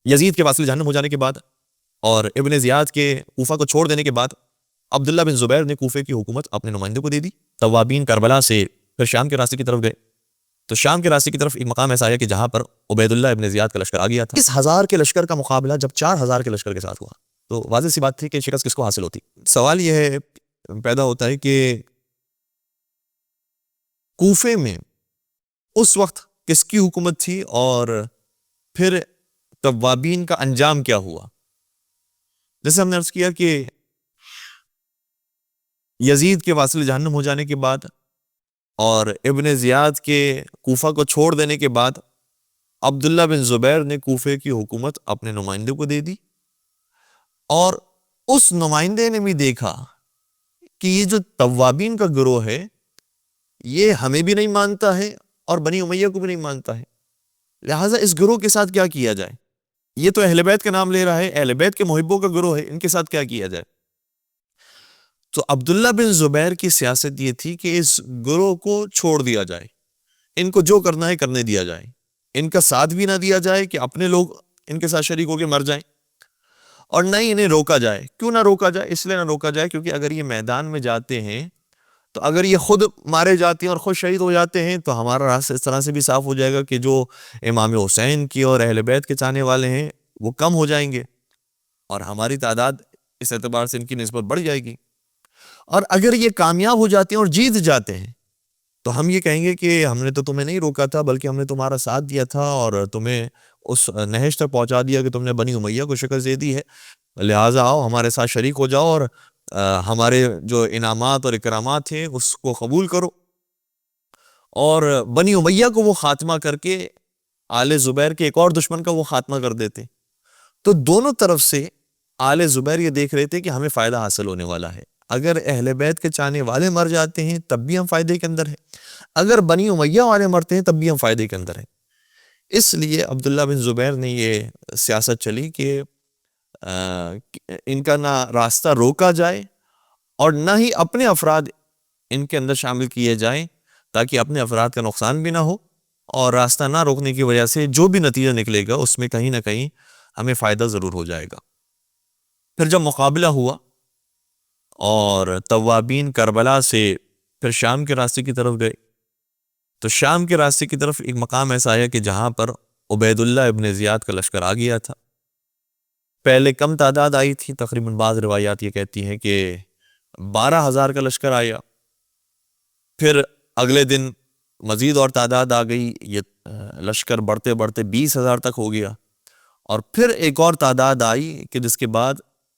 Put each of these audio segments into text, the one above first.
یزید کے واسل جہنم ہو جانے کے بعد اور ابن زیاد کے کوفہ کو چھوڑ دینے کے بعد عبداللہ بن زبیر نے کوفے کی حکومت اپنے نمائندوں کو دے دی. توابین کربلا سے پھر شام کے راستے کی طرف گئے. تو شام کے راستے کی طرف ایک مقام ایسا آیا کہ جہاں پر عبید اللہ ابن زیاد کا لشکر آ گیا تھا. اس 1000 کے لشکر کا مقابلہ جب 4000 کے لشکر کے ساتھ ہوا تو واضح سی بات تھی کہ شکست کس کو حاصل ہوتی. سوال یہ ہے پیدا ہوتا ہے کہ کوفے میں اس وقت کس کی حکومت تھی اور پھر توابین کا انجام کیا ہوا. جیسے ہم نے عرض کیا کہ یزید کے واسل جہنم ہو جانے کے بعد اور ابن زیاد کے کوفہ کو چھوڑ دینے کے بعد عبداللہ بن زبیر نے کوفے کی حکومت اپنے نمائندے کو دے دی. اور اس نمائندے نے بھی دیکھا کہ یہ جو توابین کا گروہ ہے یہ ہمیں بھی نہیں مانتا ہے اور بنی امیہ کو بھی نہیں مانتا ہے، لہٰذا اس گروہ کے ساتھ کیا کیا جائے. یہ تو اہل بیت کا نام لے رہا ہے، اہل بیت کے محبوں کا گروہ ہے، ان کے ساتھ کیا کیا جائے. تو عبداللہ بن زبیر کی سیاست یہ تھی کہ اس گروہ کو چھوڑ دیا جائے، ان کو جو کرنا ہے کرنے دیا جائے، ان کا ساتھ بھی نہ دیا جائے کہ اپنے لوگ ان کے ساتھ شریک ہو کے مر جائیں، اور نہ ہی انہیں روکا جائے. کیوں نہ روکا جائے؟ اس لیے نہ روکا جائے کیونکہ اگر یہ میدان میں جاتے ہیں تو اگر یہ خود مارے جاتے ہیں اور خود شہید ہو جاتے ہیں تو ہمارا راستہ اس طرح سے بھی صاف ہو جائے گا کہ جو امام حسین کی اور اہل بیت کے چاہنے والے ہیں وہ کم ہو جائیں گے اور ہماری تعداد اس اعتبار سے ان کی نسبت بڑھ جائے گی. اور اگر یہ کامیاب ہو جاتے ہیں اور جیت جاتے ہیں تو ہم یہ کہیں گے کہ ہم نے تو تمہیں نہیں روکا تھا بلکہ ہم نے تمہارا ساتھ دیا تھا اور تمہیں اس نہج تک پہنچا دیا کہ تم نے بنی امیہ کو شکست دے دی ہے، لہٰذا آؤ ہمارے ساتھ شریک ہو جاؤ اور ہمارے جو انعامات اور اکرامات ہیں اس کو قبول کرو. اور بنی امیہ کو وہ خاتمہ کر کے آل زبیر کے ایک اور دشمن کا وہ خاتمہ کر دیتے. تو دونوں طرف سے آل زبیر یہ دیکھ رہے تھے کہ ہمیں فائدہ حاصل ہونے والا ہے. اگر اہل بیت کے چاہنے والے مر جاتے ہیں تب بھی ہم فائدے کے اندر ہیں، اگر بنی امیہ والے مرتے ہیں تب بھی ہم فائدے کے اندر ہیں. اس لیے عبداللہ بن زبیر نے یہ سیاست چلی کہ ان کا نہ راستہ روکا جائے اور نہ ہی اپنے افراد ان کے اندر شامل کیے جائیں تاکہ اپنے افراد کا نقصان بھی نہ ہو، اور راستہ نہ روکنے کی وجہ سے جو بھی نتیجہ نکلے گا اس میں کہیں نہ کہیں ہمیں فائدہ ضرور ہو جائے گا. پھر جب مقابلہ ہوا اور توابین کربلا سے پھر شام کے راستے کی طرف گئے تو شام کے راستے کی طرف ایک مقام ایسا آیا کہ جہاں پر عبید اللہ ابن زیاد کا لشکر آ گیا تھا. پہلے کم تعداد آئی تھی، تقریباً بعض روایات یہ کہتی ہیں کہ 12,000 کا لشکر آیا. پھر اگلے دن مزید اور تعداد آ گئی، یہ لشکر بڑھتے بڑھتے 20,000 تک ہو گیا. اور پھر ایک اور تعداد آئی کہ جس کے بعد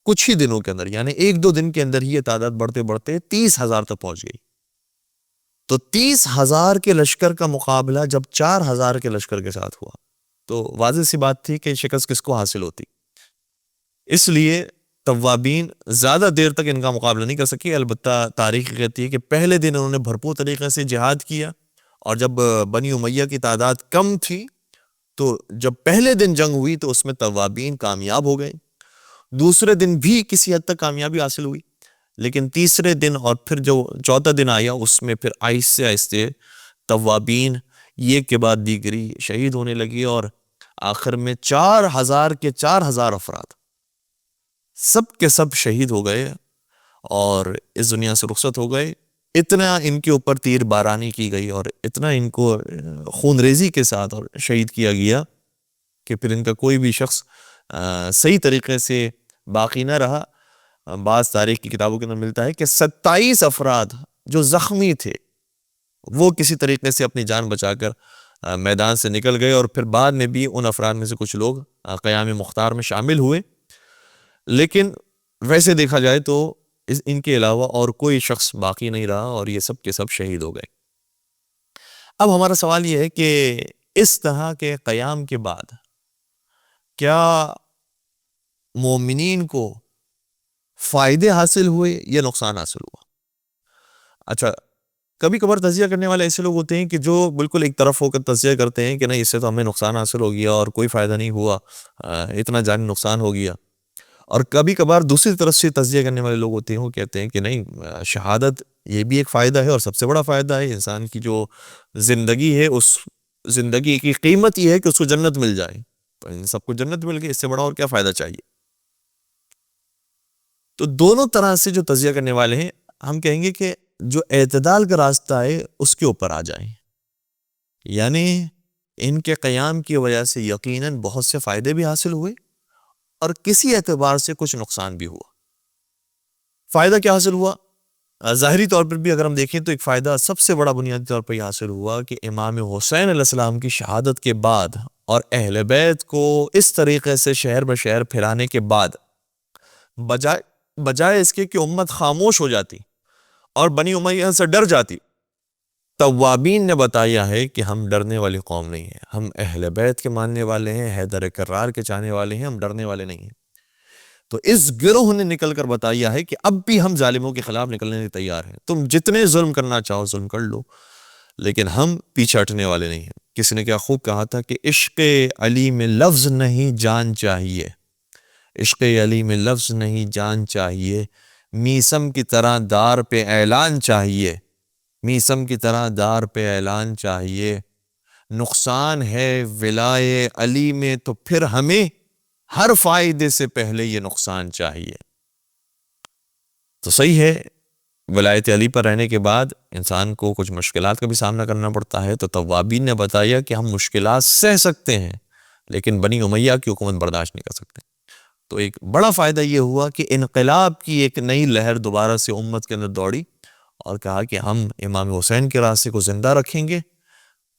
کچھ ہی دنوں کے اندر یعنی 1-2 دن کے اندر ہی یہ تعداد بڑھتے بڑھتے 30,000 تک پہنچ گئی. تو 30,000 کے لشکر کا مقابلہ جب 4,000 کے لشکر کے ساتھ ہوا تو واضح سی بات تھی کہ شکست کس کو حاصل ہوتی. اس لیے توابین زیادہ دیر تک ان کا مقابلہ نہیں کر سکی. البتہ تاریخ کہتی ہے کہ پہلے دن انہوں نے بھرپور طریقے سے جہاد کیا، اور جب بنی امیہ کی تعداد کم تھی تو جب پہلے دن جنگ ہوئی تو اس میں توابین کامیاب ہو گئے. دوسرے دن بھی کسی حد تک کامیابی حاصل ہوئی، لیکن تیسرے دن اور پھر جو چوتھا دن آیا اس میں پھر آہستہ آہستہ توابین یہ کے بعد دیگری شہید ہونے لگی، اور آخر میں 4,000 کے 4,000 افراد سب کے سب شہید ہو گئے اور اس دنیا سے رخصت ہو گئے. اتنا ان کے اوپر تیر بارانی کی گئی اور اتنا ان کو خون ریزی کے ساتھ اور شہید کیا گیا کہ پھر ان کا کوئی بھی شخص صحیح طریقے سے باقی نہ رہا. بعض تاریخ کی کتابوں کے اندر ملتا ہے کہ 27 افراد جو زخمی تھے وہ کسی طریقے سے اپنی جان بچا کر میدان سے نکل گئے، اور پھر بعد میں بھی ان افراد میں سے کچھ لوگ قیام مختار میں شامل ہوئے. لیکن ویسے دیکھا جائے تو ان کے علاوہ اور کوئی شخص باقی نہیں رہا اور یہ سب کے سب شہید ہو گئے. اب ہمارا سوال یہ ہے کہ اس طرح کے قیام کے بعد کیا مومنین کو فائدے حاصل ہوئے یا نقصان حاصل ہوا؟ اچھا، کبھی کبھار تجزیہ کرنے والے ایسے لوگ ہوتے ہیں کہ جو بالکل ایک طرف ہو کر تجزیہ کرتے ہیں کہ نہیں، اس سے تو ہمیں نقصان حاصل ہو گیا اور کوئی فائدہ نہیں ہوا، اتنا جانی نقصان ہو گیا. اور کبھی کبھار دوسری طرف سے تجزیہ کرنے والے لوگ ہوتے ہیں، وہ کہتے ہیں کہ نہیں، شہادت یہ بھی ایک فائدہ ہے اور سب سے بڑا فائدہ ہے. انسان کی جو زندگی ہے اس زندگی کی قیمت یہ ہے کہ اس کو جنت مل جائے، تو ان سب کو جنت مل گئی، اس سے بڑا اور کیا فائدہ چاہیے؟ تو دونوں طرح سے جو تجزیہ کرنے والے ہیں، ہم کہیں گے کہ جو اعتدال کا راستہ ہے اس کے اوپر آ جائیں، یعنی ان کے قیام کی وجہ سے یقیناً بہت سے فائدے بھی حاصل ہوئے اور کسی اعتبار سے کچھ نقصان بھی ہوا۔ فائدہ کیا حاصل ہوا؟ ظاہری طور پر بھی اگر ہم دیکھیں تو ایک فائدہ سب سے بڑا بنیادی طور پر یہ حاصل ہوا کہ امام حسین علیہ السلام کی شہادت کے بعد اور اہل بیت کو اس طریقے سے شہر بشہر پھیلانے کے بعد بجائے اس کے کہ امت خاموش ہو جاتی اور بنی امیہ سے ڈر جاتی، توابین نے بتایا ہے کہ ہم ڈرنے والی قوم نہیں ہیں، ہم اہل بیت کے ماننے والے ہیں، حیدر کرار کے چاہنے والے ہیں، ہم ڈرنے والے نہیں ہیں۔ تو اس گروہ نے نکل کر بتایا ہے کہ اب بھی ہم ظالموں کے خلاف نکلنے کے تیار ہیں، تم جتنے ظلم کرنا چاہو ظلم کر لو، لیکن ہم پیچھے ہٹنے والے نہیں ہیں۔ کسی نے کیا خوب کہا تھا کہ عشق علی میں لفظ نہیں جان چاہیے، عشق علی میں لفظ نہیں جان چاہیے، میسم کی طرح دار پہ اعلان چاہیے، میسم کی طرح دار پہ اعلان چاہیے، نقصان ہے ولائے علی میں تو پھر ہمیں ہر فائدے سے پہلے یہ نقصان چاہیے۔ تو صحیح ہے، ولایت علی پر رہنے کے بعد انسان کو کچھ مشکلات کا بھی سامنا کرنا پڑتا ہے، تو توابین نے بتایا کہ ہم مشکلات سہ سکتے ہیں لیکن بنی امیہ کی حکومت برداشت نہیں کر سکتے۔ تو ایک بڑا فائدہ یہ ہوا کہ انقلاب کی ایک نئی لہر دوبارہ سے امت کے اندر دوڑی اور کہا کہ ہم امام حسین کے راستے کو زندہ رکھیں گے،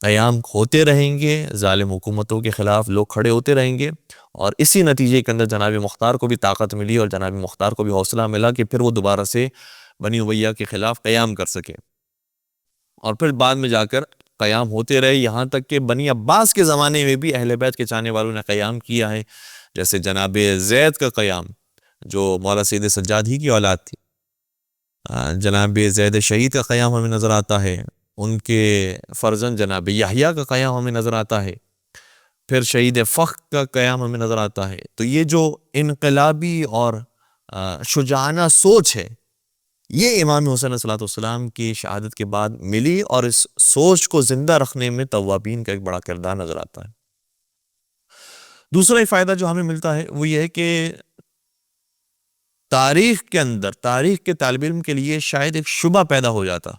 قیام ہوتے رہیں گے، ظالم حکومتوں کے خلاف لوگ کھڑے ہوتے رہیں گے، اور اسی نتیجے کے اندر جناب مختار کو بھی طاقت ملی اور جناب مختار کو بھی حوصلہ ملا کہ پھر وہ دوبارہ سے بنی امیہ کے خلاف قیام کر سکے، اور پھر بعد میں جا کر قیام ہوتے رہے، یہاں تک کہ بنی عباس کے زمانے میں بھی اہل بیت کے چاہنے والوں نے قیام کیا ہے، جیسے جناب زید کا قیام جو مولا سید سجاد ہی کی اولاد تھی، جناب زید شہید کا قیام ہمیں نظر آتا ہے، ان کے فرزند جناب یحییٰ کا قیام ہمیں نظر آتا ہے، پھر شہید فخر کا قیام ہمیں نظر آتا ہے۔ تو یہ جو انقلابی اور شجاعانہ سوچ ہے، یہ امام حسین علیہ السلام کی شہادت کے بعد ملی، اور اس سوچ کو زندہ رکھنے میں توابین کا ایک بڑا کردار نظر آتا ہے۔ دوسرا ایک فائدہ جو ہمیں ملتا ہے وہ یہ ہے کہ تاریخ کے اندر، تاریخ کے طالب علم کے لیے شاید ایک شبہ پیدا ہو جاتا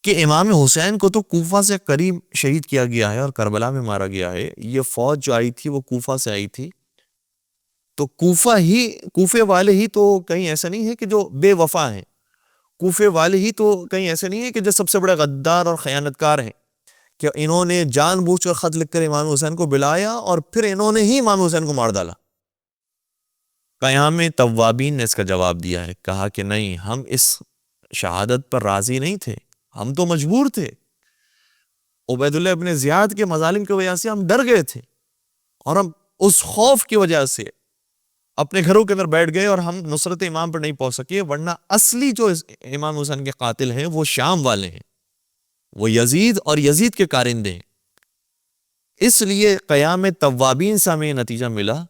کہ امام حسین کو تو کوفہ سے قریب شہید کیا گیا ہے اور کربلا میں مارا گیا ہے، یہ فوج جو آئی تھی وہ کوفہ سے آئی تھی، تو کوفے والے ہی تو کہیں ایسا نہیں ہے کہ جو بے وفا ہیں، کوفے والے ہی تو کہیں ایسے نہیں ہے کہ جو سب سے بڑے غدار اور خیانتکار ہیں، کہ انہوں نے جان بوجھ کر خط لکھ کر امام حسین کو بلایا اور پھر انہوں نے ہی امام حسین کو مار ڈالا۔ قیام توابین نے اس کا جواب دیا ہے، کہا کہ نہیں، ہم اس شہادت پر راضی نہیں تھے، ہم تو مجبور تھے، عبید اللہ ابن زیاد کے مظالم کی وجہ سے ہم ڈر گئے تھے، اور ہم اس خوف کی وجہ سے اپنے گھروں کے اندر بیٹھ گئے اور ہم نصرت امام پر نہیں پہنچ سکے، ورنہ اصلی جو امام حسین کے قاتل ہیں وہ شام والے ہیں، وہ یزید اور یزید کے کارندے ہیں۔ اس لیے قیام توابین سے ہمیں نتیجہ ملا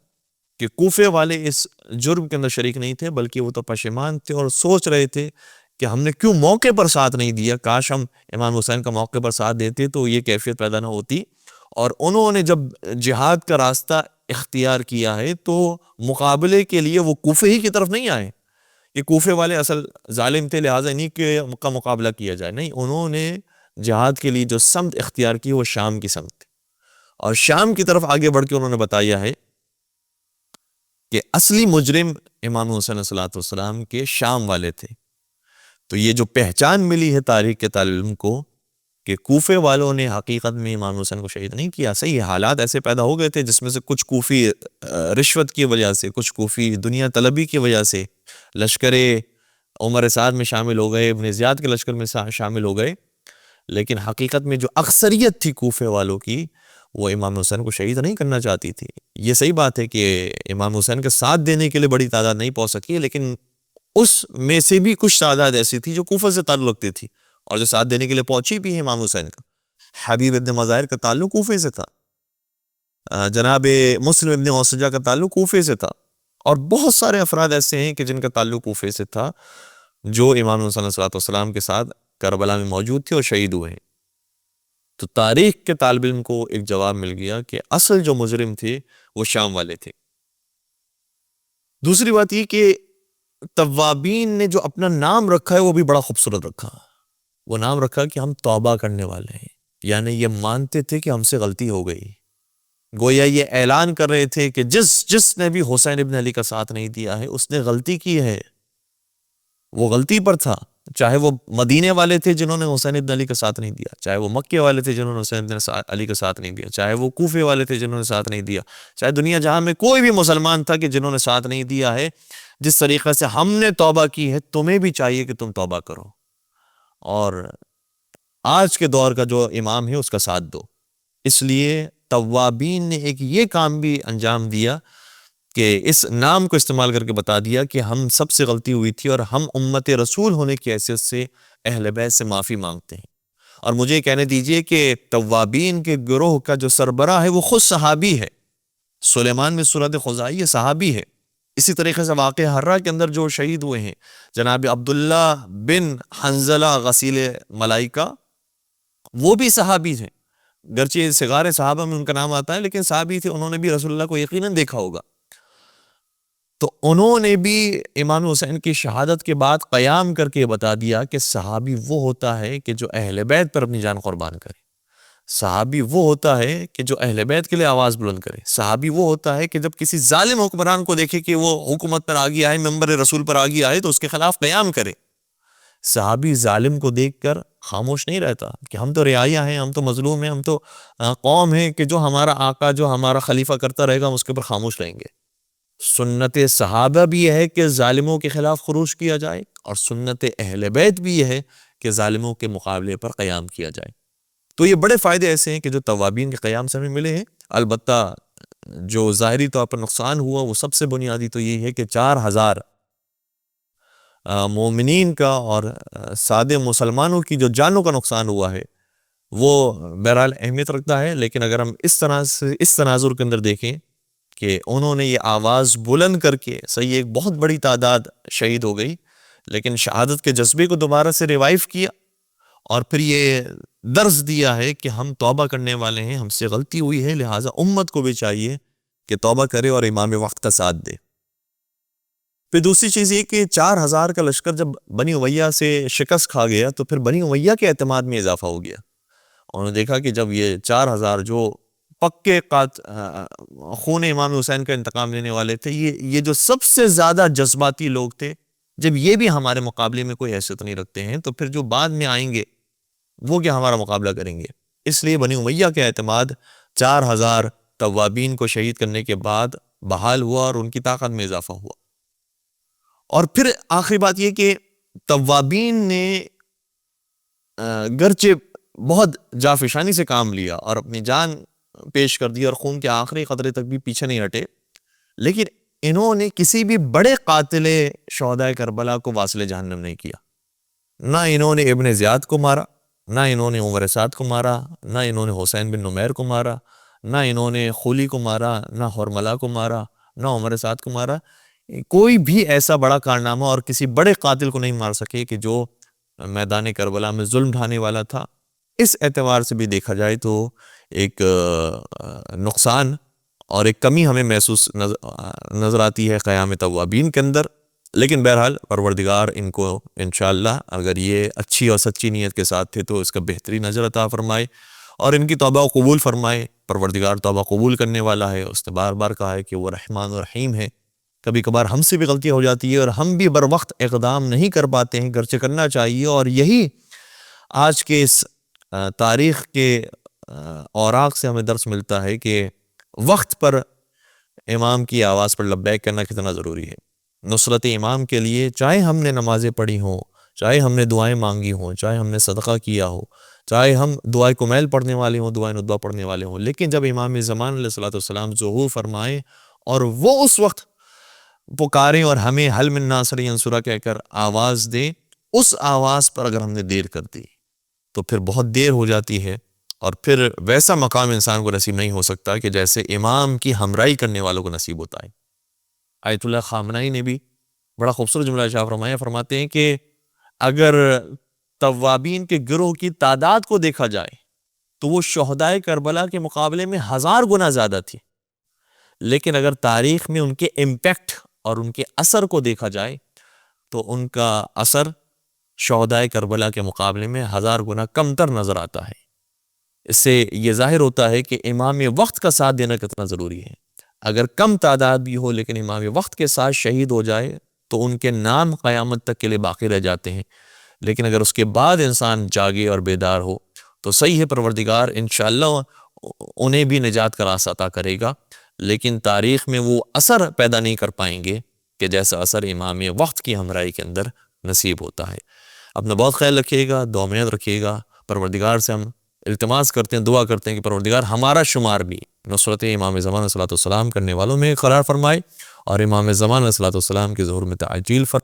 کہ کوفے والے اس جرم کے اندر شریک نہیں تھے، بلکہ وہ تو پشیمان تھے اور سوچ رہے تھے کہ ہم نے کیوں موقع پر ساتھ نہیں دیا، کاش ہم امام حسین کا موقع پر ساتھ دیتے تو یہ کیفیت پیدا نہ ہوتی۔ اور انہوں نے جب جہاد کا راستہ اختیار کیا ہے تو مقابلے کے لیے وہ کوفے ہی کی طرف نہیں آئے کہ کوفے والے اصل ظالم تھے لہٰذا انہی کا مقابلہ کیا جائے، نہیں، انہوں نے جہاد کے لیے جو سمت اختیار کی وہ شام کی سمت تھی، اور شام کی طرف آگے بڑھ کے انہوں نے بتایا ہے کہ اصلی مجرم امام حسین علیہ السلام کے شام والے تھے۔ تو یہ جو پہچان ملی ہے تاریخ کے طالب علم کو کہ کوفے والوں نے حقیقت میں امام حسین کو شہید نہیں کیا، صحیح حالات ایسے پیدا ہو گئے تھے جس میں سے کچھ کوفی رشوت کی وجہ سے، کچھ کوفی دنیا طلبی کی وجہ سے لشکر عمر سعد میں شامل ہو گئے، ابن زیاد کے لشکر میں شامل ہو گئے، لیکن حقیقت میں جو اکثریت تھی کوفے والوں کی وہ امام حسین کو شہید نہیں کرنا چاہتی تھی۔ یہ صحیح بات ہے کہ امام حسین کا ساتھ دینے کے لیے بڑی تعداد نہیں پہنچ سکی، لیکن اس میں سے بھی کچھ تعداد ایسی تھی جو کوفہ سے تعلق رکھتی تھی اور جو ساتھ دینے کے لیے پہنچی بھی ہے امام حسین کا۔ حبیب ابن مظاہر کا تعلق کوفے سے تھا، جناب مسلم ابن اوسجہ کا تعلق کوفے سے تھا، اور بہت سارے افراد ایسے ہیں کہ جن کا تعلق کوفے سے تھا جو امام حسین علیہ السلام کے ساتھ کربلا میں موجود تھے اور شہید ہوئے ہیں۔ تو تاریخ کے طالب علم کو ایک جواب مل گیا کہ اصل جو مجرم تھے وہ شام والے تھے۔ دوسری بات یہ کہ توابین نے جو اپنا نام رکھا ہے وہ بھی بڑا خوبصورت رکھا۔ وہ نام رکھا کہ ہم توبہ کرنے والے ہیں، یعنی یہ مانتے تھے کہ ہم سے غلطی ہو گئی، گویا یہ اعلان کر رہے تھے کہ جس نے بھی حسین ابن علی کا ساتھ نہیں دیا ہے اس نے غلطی کی ہے، وہ غلطی پر تھا، چاہے وہ مدینے والے تھے جنہوں نے حسین ابن علی کا ساتھ نہیں دیا، چاہے وہ مکے والے تھے جنہوں نے حسین ابن علی کا ساتھ نہیں دیا، چاہے وہ کوفے والے تھے جنہوں نے ساتھ نہیں دیا، چاہے دنیا جہاں میں کوئی بھی مسلمان تھا کہ جنہوں نے ساتھ نہیں دیا ہے، جس طریقے سے ہم نے توبہ کی ہے تمہیں بھی چاہیے کہ تم توبہ کرو اور آج کے دور کا جو امام ہے اس کا ساتھ دو۔ اس لیے توابین نے ایک یہ کام بھی انجام دیا کہ اس نام کو استعمال کر کے بتا دیا کہ ہم سب سے غلطی ہوئی تھی اور ہم امت رسول ہونے کی حیثیت سے اہل بیت سے معافی مانگتے ہیں۔ اور مجھے کہنے دیجئے کہ توابین کے گروہ کا جو سربراہ ہے وہ خود صحابی ہے، سلیمان بن سورۃ خزاعی یہ صحابی ہے۔ اسی طریقے سے واقعہ حرہ کے اندر جو شہید ہوئے ہیں جناب عبداللہ بن حنظلہ غسیل ملائکہ، وہ بھی صحابی ہیں، گرچہ صغار صحابہ میں ان کا نام آتا ہے لیکن صحابی تھے، انہوں نے بھی رسول اللہ کو یقیناً دیکھا ہوگا۔ تو انہوں نے بھی امام حسین کی شہادت کے بعد قیام کر کے بتا دیا کہ صحابی وہ ہوتا ہے کہ جو اہل بیت پر اپنی جان قربان کرے، صحابی وہ ہوتا ہے کہ جو اہل بیت کے لیے آواز بلند کرے، صحابی وہ ہوتا ہے کہ جب کسی ظالم حکمران کو دیکھے کہ وہ حکومت پر آگے آئے، ممبر رسول پر آگے آئے تو اس کے خلاف قیام کرے۔ صحابی ظالم کو دیکھ کر خاموش نہیں رہتا کہ ہم تو رعایا ہیں، ہم تو مظلوم ہیں، ہم تو قوم ہیں کہ جو ہمارا آقا جو ہمارا خلیفہ کرتا رہے گا ہم اس کے اوپر خاموش رہیں گے۔ سنت صحابہ بھی یہ ہے کہ ظالموں کے خلاف خروج کیا جائے، اور سنت اہل بیت بھی یہ ہے کہ ظالموں کے مقابلے پر قیام کیا جائے۔ تو یہ بڑے فائدے ایسے ہیں کہ جو توابین کے قیام سے ہمیں ملے ہیں۔ البتہ جو ظاہری طور پر نقصان ہوا وہ سب سے بنیادی تو یہ ہے کہ 4000 مومنین کا اور سادے مسلمانوں کی جو جانوں کا نقصان ہوا ہے وہ بہرحال اہمیت رکھتا ہے، لیکن اگر ہم اس طرح سے اس تناظر کے اندر دیکھیں کہ انہوں نے یہ آواز بلند کر کے صحیح ایک بہت بڑی تعداد شہید ہو گئی، لیکن شہادت کے جذبے کو دوبارہ سے ریوائیو کیا اور پھر یہ درس دیا ہے کہ ہم توبہ کرنے والے ہیں، ہم سے غلطی ہوئی ہے، لہٰذا امت کو بھی چاہیے کہ توبہ کرے اور امام وقت کا ساتھ دے۔ پھر دوسری چیز یہ کہ 4000 کا لشکر جب بنی امیہ سے شکست کھا گیا تو پھر بنی امیہ کے اعتماد میں اضافہ ہو گیا۔ انہوں نے دیکھا کہ جب یہ 4000 جو پکے خون امام حسین کا انتقام لینے والے تھے، یہ جو سب سے زیادہ جذباتی لوگ تھے، جب یہ بھی ہمارے مقابلے میں کوئی حیثیت نہیں رکھتے ہیں تو پھر جو بعد میں آئیں گے وہ کیا ہمارا مقابلہ کریں گے۔ اس لیے بنی امیہ کا اعتماد 4000 توابین کو شہید کرنے کے بعد بحال ہوا اور ان کی طاقت میں اضافہ ہوا۔ اور پھر آخری بات یہ کہ توابین نے گرچہ بہت جافشانی سے کام لیا اور اپنی جان پیش کر دی اور خون کے آخری قطرے تک بھی پیچھے نہیں ہٹے، لیکن انہوں نے کسی بھی بڑے قاتل شہداء کربلا کو واصل جہنم نہیں کیا۔ نہ انہوں نے ابن زیاد کو مارا، نہ انہوں نے عمر سعد کو مارا، نہ انہوں نے حسین بن نمیر کو مارا، نہ انہوں نے خولی کو مارا، نہ حرملہ کو مارا، نہ عمر سعد کو مارا۔ کوئی بھی ایسا بڑا کارنامہ اور کسی بڑے قاتل کو نہیں مار سکے کہ جو میدان کربلا میں ظلم ڈھانے والا تھا۔ اس اعتبار سے بھی دیکھا جائے تو ایک نقصان اور ایک کمی ہمیں محسوس نظر آتی ہے قیام توابین کے اندر، لیکن بہرحال پروردگار ان کو انشاءاللہ اگر یہ اچھی اور سچی نیت کے ساتھ تھے تو اس کا بہترین اجر عطا فرمائے اور ان کی توبہ قبول فرمائے۔ پروردگار توبہ قبول کرنے والا ہے، اس نے بار بار کہا ہے کہ وہ رحمان و رحیم ہے۔ کبھی کبھار ہم سے بھی غلطیاں ہو جاتی ہے اور ہم بھی بر وقت اقدام نہیں کر پاتے ہیں، گرچہ کرنا چاہیے، اور یہی آج کے اس تاریخ کے اوراق سے ہمیں درس ملتا ہے کہ وقت پر امام کی آواز پر لبیک کرنا کتنا ضروری ہے۔ نصرت امام کے لیے چاہے ہم نے نمازیں پڑھی ہوں، چاہے ہم نے دعائیں مانگی ہوں، چاہے ہم نے صدقہ کیا ہو، چاہے ہم دعائے کمیل پڑھنے والے ہوں، دعائے ندبہ پڑھنے والے ہوں، لیکن جب امام زمان علیہ الصلوۃ والسلام ظہور فرمائے اور وہ اس وقت پکاریں اور ہمیں حل من ناصر ینصرہ کہہ کر آواز دیں، اس آواز پر اگر ہم نے دیر کر دی تو پھر بہت دیر ہو جاتی ہے، اور پھر ویسا مقام انسان کو نصیب نہیں ہو سکتا کہ جیسے امام کی ہمراہی کرنے والوں کو نصیب ہوتا ہے۔ آیت اللہ خامنائی نے بھی بڑا خوبصورت جملہ ارشاد فرمایا، فرماتے ہیں کہ اگر توابین کے گروہ کی تعداد کو دیکھا جائے تو وہ شہدائے کربلا کے مقابلے میں 1000 گنا زیادہ تھی. لیکن اگر تاریخ میں ان کے امپیکٹ اور ان کے اثر کو دیکھا جائے تو ان کا اثر شہدائے کربلا کے مقابلے میں 1000 گنا کم تر نظر آتا ہے. اس سے یہ ظاہر ہوتا ہے کہ امام وقت کا ساتھ دینا کتنا ضروری ہے. اگر کم تعداد بھی ہو لیکن امام وقت کے ساتھ شہید ہو جائے تو ان کے نام قیامت تک کے لیے باقی رہ جاتے ہیں. لیکن اگر اس کے بعد انسان جاگے اور بیدار ہو تو صحیح ہے، پروردگار انشاءاللہ انہیں بھی نجات کا راستہ عطا کرے گا، لیکن تاریخ میں وہ اثر پیدا نہیں کر پائیں گے کہ جیسا اثر امام وقت کی ہمراہی کے اندر نصیب ہوتا ہے. اپنا بہت خیال رکھیے گا، دعا میں یاد رکھیے گا. پروردگار سے ہم التماس کرتے ہیں، دعا کرتے ہیں کہ پروردگار ہمارا شمار بھی نصرت امام زمان علیہ الصلوۃ والسلام کرنے والوں میں قرار فرمائے اور امام زمان علیہ الصلوۃ والسلام کے ظہور میں تعجیل فرمائے.